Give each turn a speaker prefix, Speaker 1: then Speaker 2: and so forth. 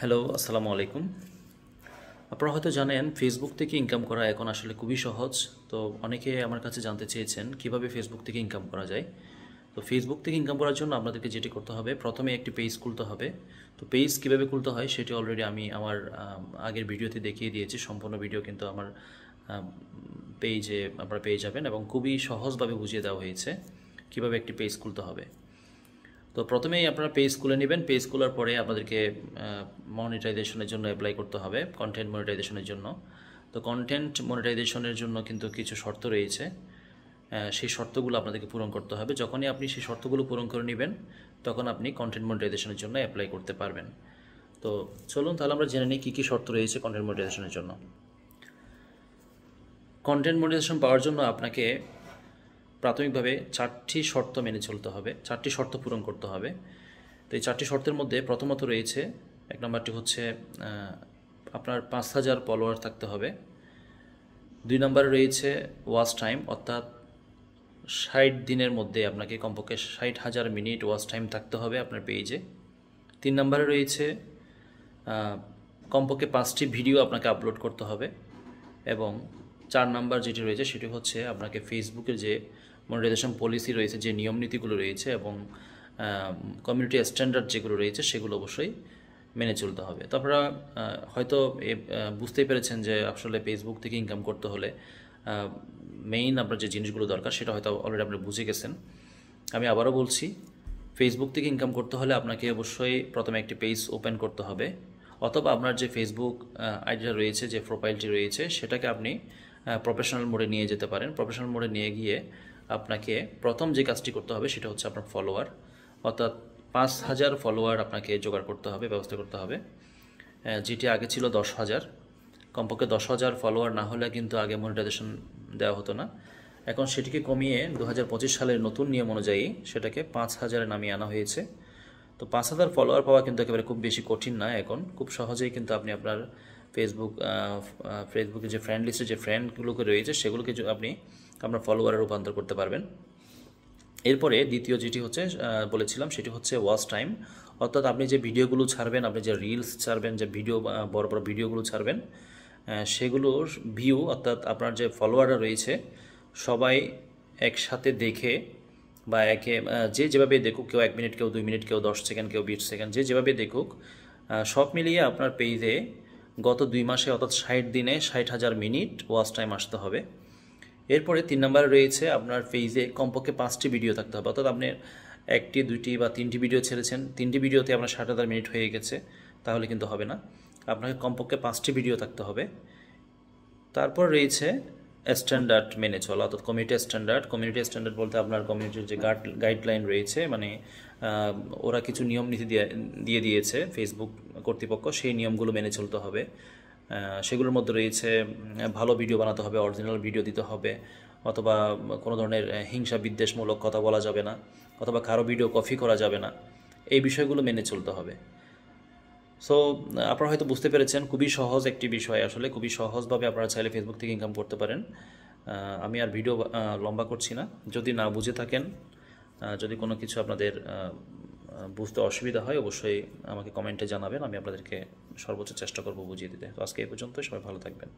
Speaker 1: Hello, আসসালামু আলাইকুম। আপনারা হয়তো জানেন ফেসবুক থেকে ইনকাম করা এখন আসলে খুবই সহজ। তো অনেকে আমার কাছে জানতে চেয়েছেন কিভাবে ফেসবুক থেকে ইনকাম করা যায়। তো ফেসবুক থেকে ইনকাম করার জন্য আপনাদেরকে যেটি করতে হবে, প্রথমে একটি পেজ খুলতে হবে। তো পেজ কিভাবে খুলতে হয় সেটি অলরেডি আমি আমার আগের ভিডিওতে দেখিয়ে দিয়েছি। সম্পূর্ণ ভিডিও কিন্তু আমার পেজে আপনারা পেয়ে যাবেন এবং খুবই সহজভাবে বুঝিয়ে দেওয়া হয়েছে কিভাবে একটি পেজ খুলতে হবে। তো প্রথমেই আপনারা পেজ খুলে নেবেন। পেজ খোলার পরে আপনাদেরকে মনিটাইজেশনের জন্য অ্যাপ্লাই করতে হবে, কন্টেন্ট মনিটাইজেশনের জন্য। তো কন্টেন্ট মনিটাইজেশনের জন্য কিন্তু কিছু শর্ত রয়েছে, সেই শর্তগুলো আপনাদেরকে পূরণ করতে হবে। যখনই আপনি সেই শর্তগুলো পূরণ করে নেবেন তখন আপনি কন্টেন্ট মনিটাইজেশনের জন্য অ্যাপ্লাই করতে পারবেন। তো চলুন তাহলে আমরা জেনে নিই কী কী শর্ত রয়েছে কন্টেন্ট মনিটাইজেশনের জন্য। কন্টেন্ট মনিটাইজেশন পাওয়ার জন্য আপনাকে প্রাথমিকভাবে 4টি শর্ত মেনে চলতে হবে, 4টি শর্ত পূরণ করতে হবে। তো এই 4টি শর্তের মধ্যে প্রথমত রয়েছে, এক নম্বরটি হচ্ছে আপনার 5,000 ফলোয়ার থাকতে হবে। 2 নম্বরে রয়েছে ওয়াচ টাইম, অর্থাৎ 60 দিনের মধ্যে আপনাকে কমপক্ষে 60,000 মিনিট ওয়াচ টাইম থাকতে হবে আপনার পেজে। 3 নম্বরে রয়েছে কমপক্ষে 5টি ভিডিও আপনাকে আপলোড করতে হবে। এবং 4 নাম্বার যেটি রয়েছে সেটি হচ্ছে আপনাকে ফেসবুকের যে মনিটাইজেশন পলিসি রয়েছে, যে নিয়ম নীতিগুলো রয়েছে এবং কমিউনিটি স্ট্যান্ডার্ড যেগুলো রয়েছে সেগুলো অবশ্যই মেনে চলতে হবে। তো আপনারা হয়তো বুঝতেই পেরেছেন যে আসলে ফেসবুক থেকে ইনকাম করতে হলে মেইন আপনার যে জিনিসগুলো দরকার সেটা হয়তো অলরেডি আপনারা বুঝে গেছেন। আমি আবারও বলছি, ফেসবুক থেকে ইনকাম করতে হলে আপনাকে অবশ্যই প্রথমে একটি পেজ ওপেন করতে হবে, অথবা আপনার যে ফেসবুক আইডিটা রয়েছে, যে প্রোফাইলটি রয়েছে সেটাকে আপনি প্রফেশনাল মোডে নিয়ে যেতে পারেন। প্রফেশনাল মোডে নিয়ে গিয়ে আপনাকে প্রথম যে কাজটি করতে হবে সেটা হচ্ছে আপনার ফলোয়ার, অর্থাৎ 5,000 ফলোয়ার আপনাকে জোগাড় করতে হবে, ব্যবস্থা করতে হবে। যেটি আগে ছিল 10,000। কমপক্ষে 10,000 ফলোয়ার না হলে কিন্তু আগে মনিটাইজেশন দেওয়া হতো না। এখন সেটিকে কমিয়ে 2025 সালের নতুন নিয়ম অনুযায়ী সেটাকে 5,000-এ নামিয়ে আনা হয়েছে। তো 5,000 ফলোয়ার পাওয়া কিন্তু একেবারে খুব বেশি কঠিন না। এখন খুব সহজেই কিন্তু আপনি আপনার ফেসবুকে যে ফ্রেন্ড লিস্টে যে ফ্রেন্ডগুলোকে রয়েছে সেগুলোকে আপনি আপনার ফলোয়ারে রূপান্তর করতে পারবেন। এরপরে দ্বিতীয় যেটি হচ্ছে বলেছিলাম সেটি হচ্ছে ওয়াচ টাইম, অর্থাৎ আপনি যে ভিডিওগুলো ছাড়বেন, আপনি যে রিলস ছাড়বেন, যে ভিডিও বড় বড় ভিডিওগুলো ছাড়বেন, সেগুলোর ভিউ, অর্থাৎ আপনার যে ফলোয়াররা রয়েছে সবাই একসাথে দেখে বা যে যেভাবে দেখুক, কেউ 1 মিনিট, কেউ 2 মিনিট, কেউ 10 সেকেন্ড, কেউ 20 সেকেন্ড, যে যেভাবে দেখুক, সব মিলিয়ে আপনার পেজে গত 2 মাসে অর্থাৎ 60 দিনে 60,000 মিনিট ওয়াচ টাইম আসতে হবে। এরপরে 3 নম্বরে রয়েছে আপনার পেজে কমপক্ষে 5টি ভিডিও থাকতে হবে, অর্থাৎ আপনি 1টি, 2টি বা 3টি ভিডিও ছেড়েছেন, 3টি ভিডিওতে আপনার 60,000 মিনিট হয়ে গেছে, তাহলে কিন্তু হবে না। আপনাকে কমপক্ষে 5টি ভিডিও থাকতে হবে। তারপর রয়েছে স্ট্যান্ডার্ড মেনে চলা, অর্থাৎ কমিউনিটি স্ট্যান্ডার্ড বলতে আপনার কমিউনিটির যে গাইডলাইন রয়েছে, মানে ওরা কিছু নিয়ম নীতি দিয়ে দিয়েছে ফেসবুক কর্তৃপক্ষ, সেই নিয়মগুলো মেনে চলতে হবে। সেগুলোর মধ্যে রয়েছে ভালো ভিডিও বানাতে হবে, অরিজিনাল ভিডিও দিতে হবে, অথবা কোনো ধরনের হিংসা বিদ্বেষমূলক কথা বলা যাবে না, অথবা কারো ভিডিও কপি করা যাবে না। এই বিষয়গুলো মেনে চলতে হবে। সো আপনারা হয়তো বুঝতে পেরেছেন, খুবই সহজ একটি বিষয়, আসলে খুবই সহজভাবে আপনারা চাইলে ফেসবুক থেকে ইনকাম করতে পারেন। আমি আর ভিডিও লম্বা করছি না। যদি না বুঝে থাকেন, যদি কোনো কিছু আপনাদের বুঝতে অসুবিধা হয় অবশ্যই আমাকে কমেন্টে জানাবেন, আমি আপনাদেরকে সর্বোচ্চ চেষ্টা করব বুঝিয়ে দিতে। তো আজকে এই পর্যন্ত, সবাই ভালো থাকবেন।